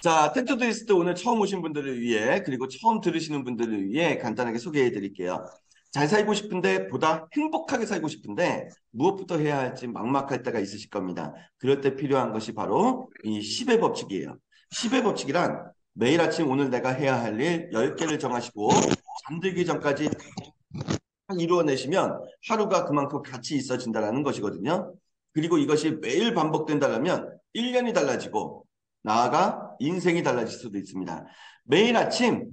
자, 텐토드리스트 오늘 처음 오신 분들을 위해 그리고 처음 들으시는 분들을 위해 간단하게 소개해 드릴게요. 잘 살고 싶은데 보다 행복하게 살고 싶은데 무엇부터 해야 할지 막막할 때가 있으실 겁니다. 그럴 때 필요한 것이 바로 이 10의 법칙이에요. 10의 법칙이란 매일 아침 오늘 내가 해야 할 일 10개를 정하시고 잠들기 전까지 다 이루어내시면 하루가 그만큼 가치 있어진다는 것이거든요. 그리고 이것이 매일 반복된다면 1년이 달라지고 나아가 인생이 달라질 수도 있습니다. 매일 아침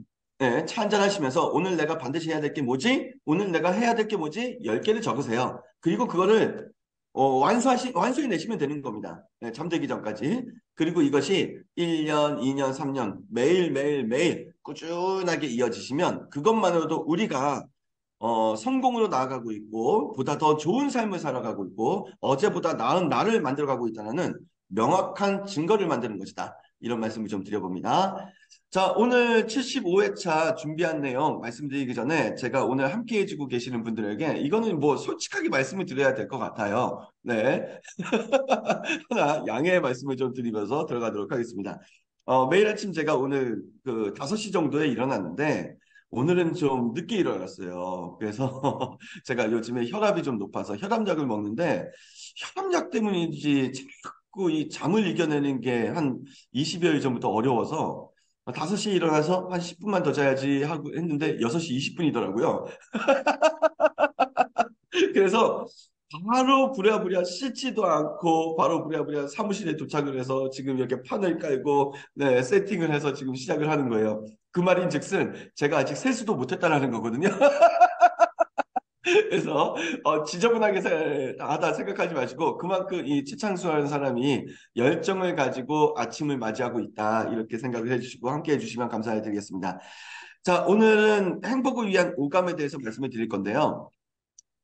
차 한잔 하시면서 오늘 내가 반드시 해야 될 게 뭐지? 오늘 내가 해야 될 게 뭐지? 10개를 적으세요. 그리고 그거를 완수해내시면 되는 겁니다. 잠들기 전까지. 그리고 이것이 1년, 2년, 3년 매일 꾸준하게 이어지시면 그것만으로도 우리가 성공으로 나아가고 있고 보다 더 좋은 삶을 살아가고 있고 어제보다 나은 나를 만들어가고 있다는 명확한 증거를 만드는 것이다. 이런 말씀을 좀 드려봅니다. 자, 오늘 75회차 준비한 내용 말씀드리기 전에 제가 오늘 함께 해주고 계시는 분들에게 이거는 뭐 솔직하게 말씀을 드려야 될 것 같아요. 네. 하나 양해의 말씀을 좀 드리면서 들어가도록 하겠습니다. 매일 아침 제가 오늘 그 5시 정도에 일어났는데 오늘은 좀 늦게 일어났어요. 그래서 제가 요즘에 혈압이 좀 높아서 혈압약을 먹는데 혈압약 때문인지 자꾸 이 잠을 이겨내는 게 한 20여일 전부터 어려워서 5시에 일어나서 한 10분만 더 자야지 하고 했는데 6시 20분이더라고요. 그래서 바로 부랴부랴 씻지도 않고 바로 부랴부랴 사무실에 도착을 해서 지금 이렇게 판을 깔고 네, 세팅을 해서 지금 시작을 하는 거예요. 그 말인즉슨 제가 아직 세수도 못했다라는 거거든요. 그래서 지저분하게 하다 생각하지 마시고 그만큼 이 최창수라는 사람이 열정을 가지고 아침을 맞이하고 있다 이렇게 생각을 해주시고 함께 해주시면 감사드리겠습니다. 자, 오늘은 행복을 위한 오감에 대해서 말씀을 드릴 건데요.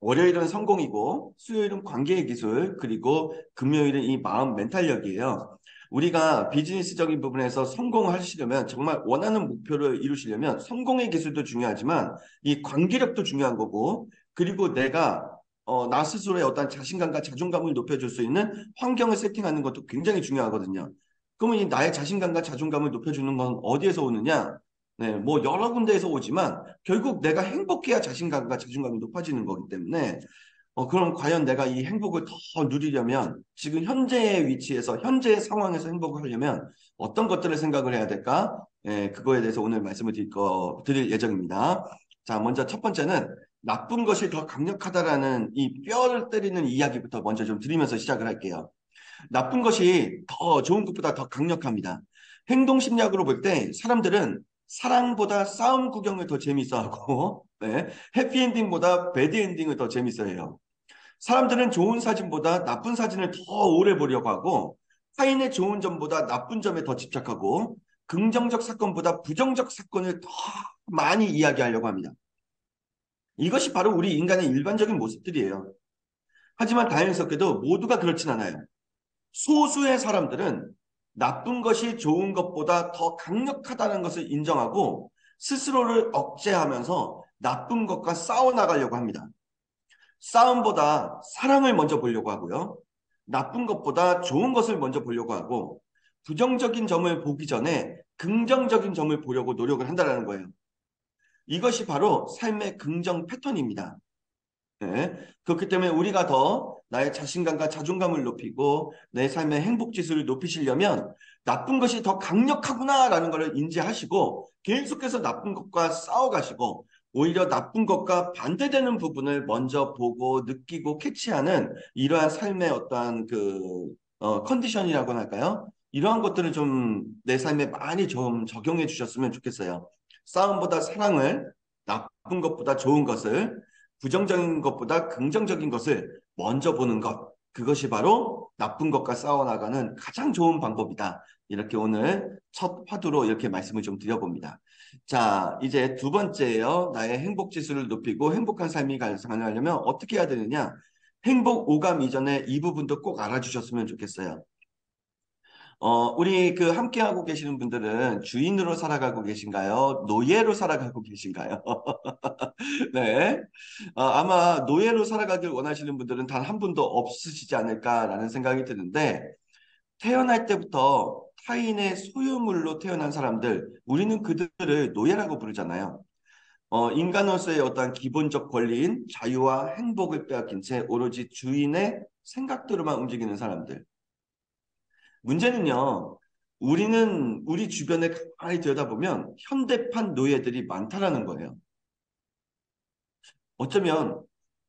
월요일은 성공이고 수요일은 관계의 기술 그리고 금요일은 이 마음 멘탈력이에요. 우리가 비즈니스적인 부분에서 성공하시려면 정말 원하는 목표를 이루시려면 성공의 기술도 중요하지만 이 관계력도 중요한 거고 그리고 내가 나 스스로의 어떤 자신감과 자존감을 높여줄 수 있는 환경을 세팅하는 것도 굉장히 중요하거든요. 그러면 이 나의 자신감과 자존감을 높여주는 건 어디에서 오느냐? 네, 뭐 여러 군데에서 오지만 결국 내가 행복해야 자신감과 자존감이 높아지는 거기 때문에 그럼 과연 내가 이 행복을 더 누리려면 지금 현재의 위치에서 현재의 상황에서 행복을 하려면 어떤 것들을 생각을 해야 될까? 그거에 대해서 오늘 말씀을 드릴 예정입니다. 자, 먼저 첫 번째는 나쁜 것이 더 강력하다라는 이 뼈를 때리는 이야기부터 먼저 좀 드리면서 시작을 할게요. 나쁜 것이 더 좋은 것보다 더 강력합니다. 행동 심리학으로 볼 때 사람들은 사랑보다 싸움 구경을 더 재밌어하고 네, 해피엔딩보다 배드엔딩을 더 재밌어해요. 사람들은 좋은 사진보다 나쁜 사진을 더 오래 보려고 하고 타인의 좋은 점보다 나쁜 점에 더 집착하고 긍정적 사건보다 부정적 사건을 더 많이 이야기하려고 합니다. 이것이 바로 우리 인간의 일반적인 모습들이에요. 하지만 다행스럽게도 모두가 그렇진 않아요. 소수의 사람들은 나쁜 것이 좋은 것보다 더 강력하다는 것을 인정하고 스스로를 억제하면서 나쁜 것과 싸워나가려고 합니다. 싸움보다 사랑을 먼저 보려고 하고요. 나쁜 것보다 좋은 것을 먼저 보려고 하고 부정적인 점을 보기 전에 긍정적인 점을 보려고 노력을 한다는 거예요. 이것이 바로 삶의 긍정 패턴입니다. 네. 그렇기 때문에 우리가 더 나의 자신감과 자존감을 높이고 내 삶의 행복 지수를 높이시려면 나쁜 것이 더 강력하구나라는 것을 인지하시고 계속해서 나쁜 것과 싸워가시고 오히려 나쁜 것과 반대되는 부분을 먼저 보고 느끼고 캐치하는 이러한 삶의 어떠한 컨디션이라고 할까요? 이러한 것들을 좀 내 삶에 많이 좀 적용해 주셨으면 좋겠어요. 싸움보다 사랑을, 나쁜 것보다 좋은 것을 부정적인 것보다 긍정적인 것을 먼저 보는 것. 그것이 바로 나쁜 것과 싸워나가는 가장 좋은 방법이다. 이렇게 오늘 첫 화두로 이렇게 말씀을 좀 드려봅니다. 자, 이제 두 번째예요. 나의 행복 지수를 높이고 행복한 삶이 가능하려면 어떻게 해야 되느냐? 행복 오감 이전에 이 부분도 꼭 알아주셨으면 좋겠어요. 우리 그 함께하고 계시는 분들은 주인으로 살아가고 계신가요? 노예로 살아가고 계신가요? 네. 아마 노예로 살아가길 원하시는 분들은 단 한 분도 없으시지 않을까라는 생각이 드는데 태어날 때부터 타인의 소유물로 태어난 사람들, 우리는 그들을 노예라고 부르잖아요. 인간으로서의 어떠한 기본적 권리인 자유와 행복을 빼앗긴 채 오로지 주인의 생각대로만 움직이는 사람들. 문제는요, 우리는 우리 주변에 가만히 들여다보면 현대판 노예들이 많다라는 거예요. 어쩌면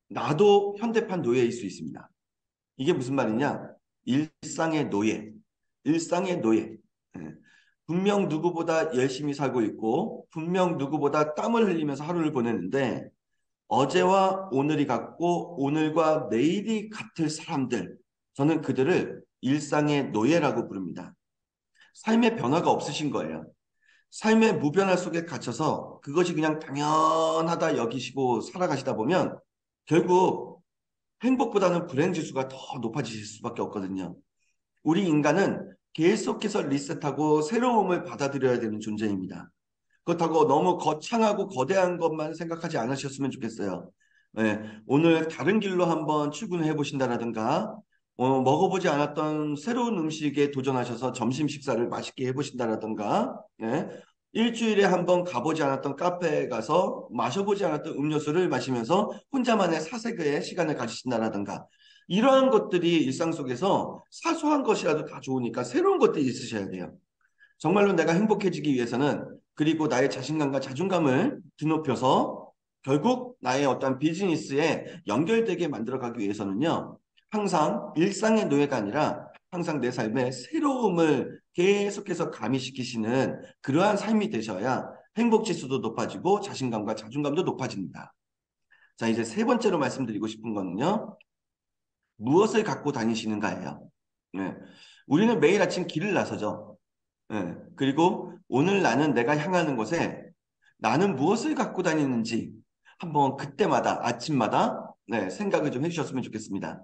나도 현대판 노예일 수 있습니다. 이게 무슨 말이냐? 일상의 노예, 일상의 노예. 예. 분명 누구보다 열심히 살고 있고, 분명 누구보다 땀을 흘리면서 하루를 보내는데, 어제와 오늘이 같고, 오늘과 내일이 같을 사람들, 저는 그들을 일상의 노예라고 부릅니다. 삶의 변화가 없으신 거예요. 삶의 무변화 속에 갇혀서 그것이 그냥 당연하다 여기시고 살아가시다 보면 결국 행복보다는 불행 지수가 더 높아지실 수밖에 없거든요. 우리 인간은 계속해서 리셋하고 새로움을 받아들여야 되는 존재입니다. 그렇다고 너무 거창하고 거대한 것만 생각하지 않으셨으면 좋겠어요. 네, 오늘 다른 길로 한번 출근해 보신다라든가, 먹어보지 않았던 새로운 음식에 도전하셔서 점심 식사를 맛있게 해보신다라든가, 네, 일주일에 한번 가보지 않았던 카페에 가서 마셔보지 않았던 음료수를 마시면서 혼자만의 사색의 시간을 가지신다라든가, 이러한 것들이 일상 속에서 사소한 것이라도 다 좋으니까 새로운 것들이 있으셔야 돼요. 정말로 내가 행복해지기 위해서는 그리고 나의 자신감과 자존감을 드높여서 결국 나의 어떤 비즈니스에 연결되게 만들어가기 위해서는요. 항상 일상의 노예가 아니라 항상 내 삶의 새로움을 계속해서 가미시키시는 그러한 삶이 되셔야 행복 지수도 높아지고 자신감과 자존감도 높아집니다. 자, 이제 세 번째로 말씀드리고 싶은 거는요. 무엇을 갖고 다니시는가예요. 네. 우리는 매일 아침 길을 나서죠. 예, 그리고 오늘 나는 내가 향하는 곳에 나는 무엇을 갖고 다니는지 한번 그때마다 아침마다 네, 생각을 좀 해주셨으면 좋겠습니다.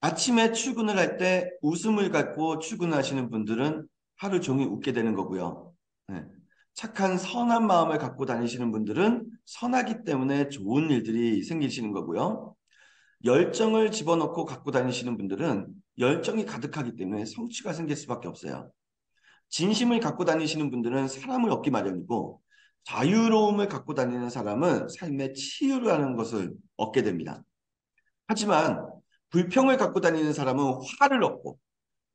아침에 출근을 할 때 웃음을 갖고 출근하시는 분들은 하루 종일 웃게 되는 거고요. 네, 착한 선한 마음을 갖고 다니시는 분들은 선하기 때문에 좋은 일들이 생기시는 거고요. 열정을 집어넣고 갖고 다니시는 분들은 열정이 가득하기 때문에 성취가 생길 수밖에 없어요. 진심을 갖고 다니시는 분들은 사람을 얻기 마련이고 자유로움을 갖고 다니는 사람은 삶의 치유라는 것을 얻게 됩니다. 하지만 불평을 갖고 다니는 사람은 화를 얻고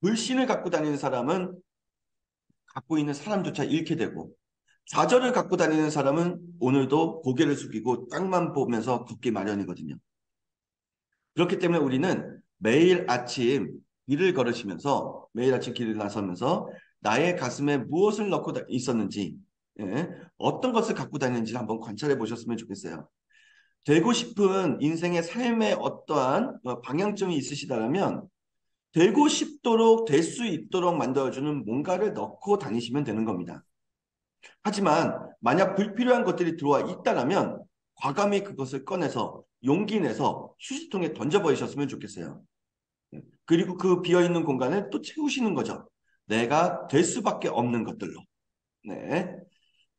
불신을 갖고 다니는 사람은 갖고 있는 사람조차 잃게 되고 좌절을 갖고 다니는 사람은 오늘도 고개를 숙이고 땅만 보면서 걷기 마련이거든요. 그렇기 때문에 우리는 매일 아침 길을 걸으시면서 매일 아침 길을 나서면서 나의 가슴에 무엇을 넣고 있었는지 예, 어떤 것을 갖고 다니는지 한번 관찰해 보셨으면 좋겠어요. 되고 싶은 인생의 삶의 어떠한 방향점이 있으시다면 되고 싶도록 될 수 있도록 만들어주는 뭔가를 넣고 다니시면 되는 겁니다. 하지만 만약 불필요한 것들이 들어와 있다면 과감히 그것을 꺼내서 용기 내서 휴지통에 던져버리셨으면 좋겠어요. 그리고 그 비어있는 공간을 또 채우시는 거죠. 내가 될 수밖에 없는 것들로. 네.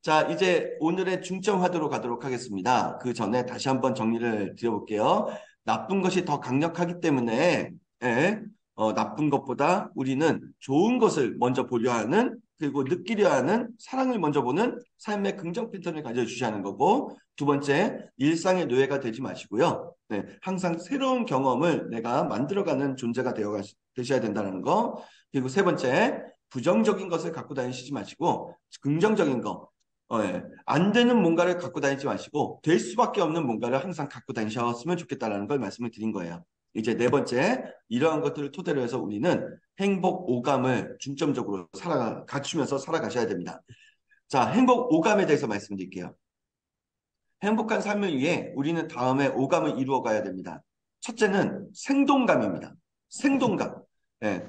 자, 이제 오늘의 중점 화두로 가도록 하겠습니다. 그 전에 다시 한번 정리를 드려볼게요. 나쁜 것이 더 강력하기 때문에, 예, 나쁜 것보다 우리는 좋은 것을 먼저 보려 하는, 그리고 느끼려 하는 사랑을 먼저 보는 삶의 긍정 패턴을 가져주셔야 하는 거고, 두 번째, 일상의 노예가 되지 마시고요. 네, 항상 새로운 경험을 내가 만들어가는 존재가 되셔야 된다는 거. 그리고 세 번째, 부정적인 것을 갖고 다니시지 마시고, 긍정적인 거, 예. 안 되는 뭔가를 갖고 다니지 마시고 될 수밖에 없는 뭔가를 항상 갖고 다니셨으면 좋겠다라는 걸 말씀을 드린 거예요. 이제 네 번째, 이러한 것들을 토대로 해서 우리는 행복 오감을 중점적으로 갖추면서 살아가셔야 됩니다. 자, 행복 오감에 대해서 말씀드릴게요. 행복한 삶을 위해 우리는 다음에 오감을 이루어 가야 됩니다. 첫째는 생동감입니다. 생동감. 예.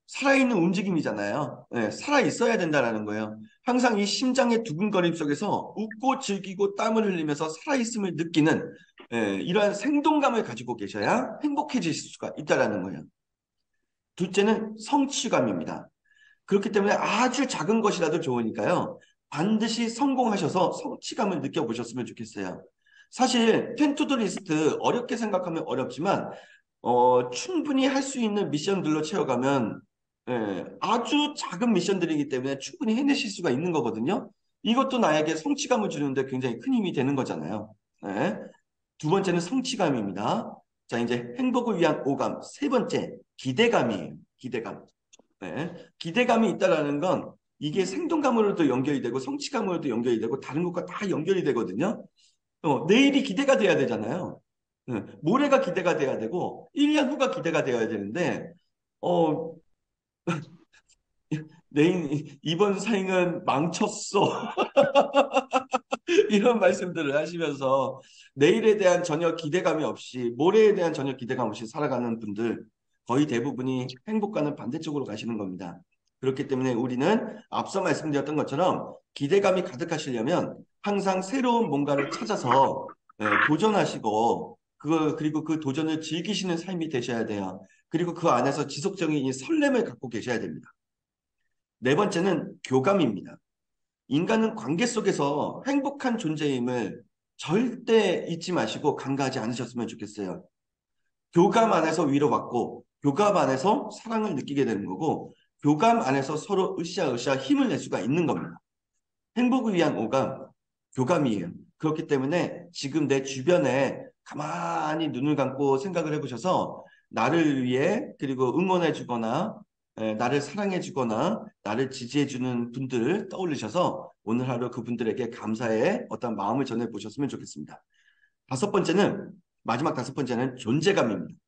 살아있는 움직임이잖아요. 예, 살아있어야 된다는 거예요. 항상 이 심장의 두근거림 속에서 웃고 즐기고 땀을 흘리면서 살아있음을 느끼는 이러한 생동감을 가지고 계셔야 행복해질 수가 있다는 거예요. 둘째는 성취감입니다. 그렇기 때문에 아주 작은 것이라도 좋으니까요. 반드시 성공하셔서 성취감을 느껴보셨으면 좋겠어요. 사실 텐투드 리스트 어렵게 생각하면 어렵지만 충분히 할 수 있는 미션들로 채워가면 아주 작은 미션들이기 때문에 충분히 해내실 수가 있는 거거든요. 이것도 나에게 성취감을 주는데 굉장히 큰 힘이 되는 거잖아요. 예. 두 번째는 성취감입니다. 자, 이제 행복을 위한 오감. 세 번째, 기대감이에요. 기대감. 네. 기대감이 있다라는 건 이게 생동감으로도 연결이 되고 성취감으로도 연결이 되고 다른 것과 다 연결이 되거든요. 내일이 기대가 돼야 되잖아요. 모레가 기대가 돼야 되고 1년 후가 기대가 돼야 되는데 어, 내일 이번 생은 망쳤어. 이런 말씀들을 하시면서 내일에 대한 전혀 기대감이 없이 모레에 대한 전혀 기대감 없이 살아가는 분들 거의 대부분이 행복과는 반대쪽으로 가시는 겁니다. 그렇기 때문에 우리는 앞서 말씀드렸던 것처럼 기대감이 가득하시려면 항상 새로운 뭔가를 찾아서 도전하시고 그리고 그 도전을 즐기시는 삶이 되셔야 돼요. 그리고 그 안에서 지속적인 이 설렘을 갖고 계셔야 됩니다. 네 번째는 교감입니다. 인간은 관계 속에서 행복한 존재임을 절대 잊지 마시고 간과하지 않으셨으면 좋겠어요. 교감 안에서 위로받고, 교감 안에서 사랑을 느끼게 되는 거고, 교감 안에서 서로 으쌰으쌰 힘을 낼 수가 있는 겁니다. 행복을 위한 오감, 교감이에요. 그렇기 때문에 지금 내 주변에 가만히 눈을 감고 생각을 해보셔서 나를 위해 그리고 응원해 주거나 나를 사랑해 주거나 나를 지지해 주는 분들을 떠올리셔서 오늘 하루 그분들에게 감사의 어떤 마음을 전해 보셨으면 좋겠습니다. 마지막 다섯 번째는 존재감입니다.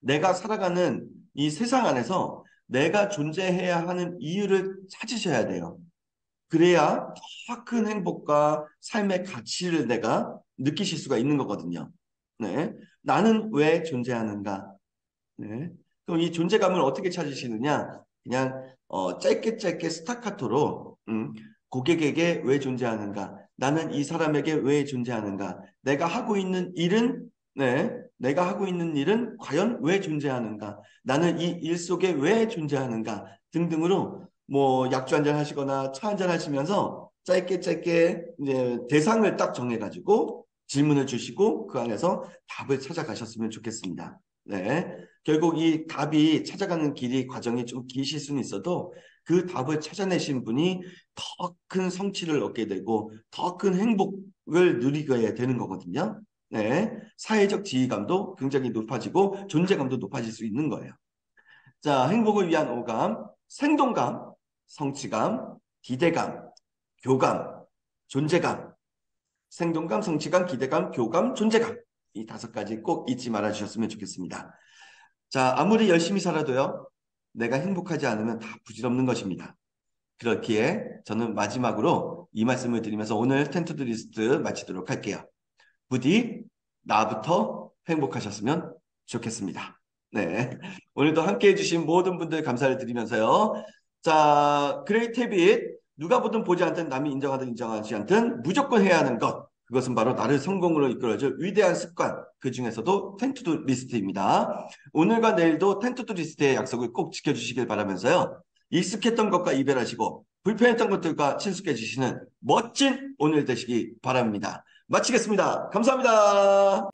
내가 살아가는 이 세상 안에서 내가 존재해야 하는 이유를 찾으셔야 돼요. 그래야 더 큰 행복과 삶의 가치를 내가 느끼실 수가 있는 거거든요. 네. 나는 왜 존재하는가? 네. 그럼 이 존재감을 어떻게 찾으시느냐? 그냥 짧게 짧게 스타카토로 고객에게 왜 존재하는가? 나는 이 사람에게 왜 존재하는가? 내가 하고 있는 일은 과연 왜 존재하는가? 나는 이 일 속에 왜 존재하는가? 등등으로 뭐 약주 한잔 하시거나 차 한잔 하시면서 짧게 짧게 이제 대상을 딱 정해가지고 질문을 주시고 그 안에서 답을 찾아가셨으면 좋겠습니다. 네. 결국 이 답이 찾아가는 길이 과정이 좀 기실 수는 있어도 그 답을 찾아내신 분이 더 큰 성취를 얻게 되고 더 큰 행복을 누리게 되는 거거든요. 네. 사회적 지위감도 굉장히 높아지고 존재감도 높아질 수 있는 거예요. 자, 행복을 위한 오감, 생동감, 성취감, 기대감, 교감, 존재감, 생동감, 성취감, 기대감, 교감, 존재감. 이 다섯 가지 꼭 잊지 말아 주셨으면 좋겠습니다. 자, 아무리 열심히 살아도요, 내가 행복하지 않으면 다 부질없는 것입니다. 그렇기에 저는 마지막으로 이 말씀을 드리면서 오늘 텐투드 리스트 마치도록 할게요. 부디 나부터 행복하셨으면 좋겠습니다. 네. 오늘도 함께 해주신 모든 분들 감사를 드리면서요. 자, 그레이트 헤빗. 누가 보든 보지 않든 남이 인정하든 인정하지 않든 무조건 해야 하는 것. 그것은 바로 나를 성공으로 이끌어줄 위대한 습관. 그 중에서도 텐투드 리스트입니다. 오늘과 내일도 텐투드 리스트의 약속을 꼭 지켜주시길 바라면서요. 익숙했던 것과 이별하시고 불편했던 것들과 친숙해지시는 멋진 오늘 되시기 바랍니다. 마치겠습니다. 감사합니다.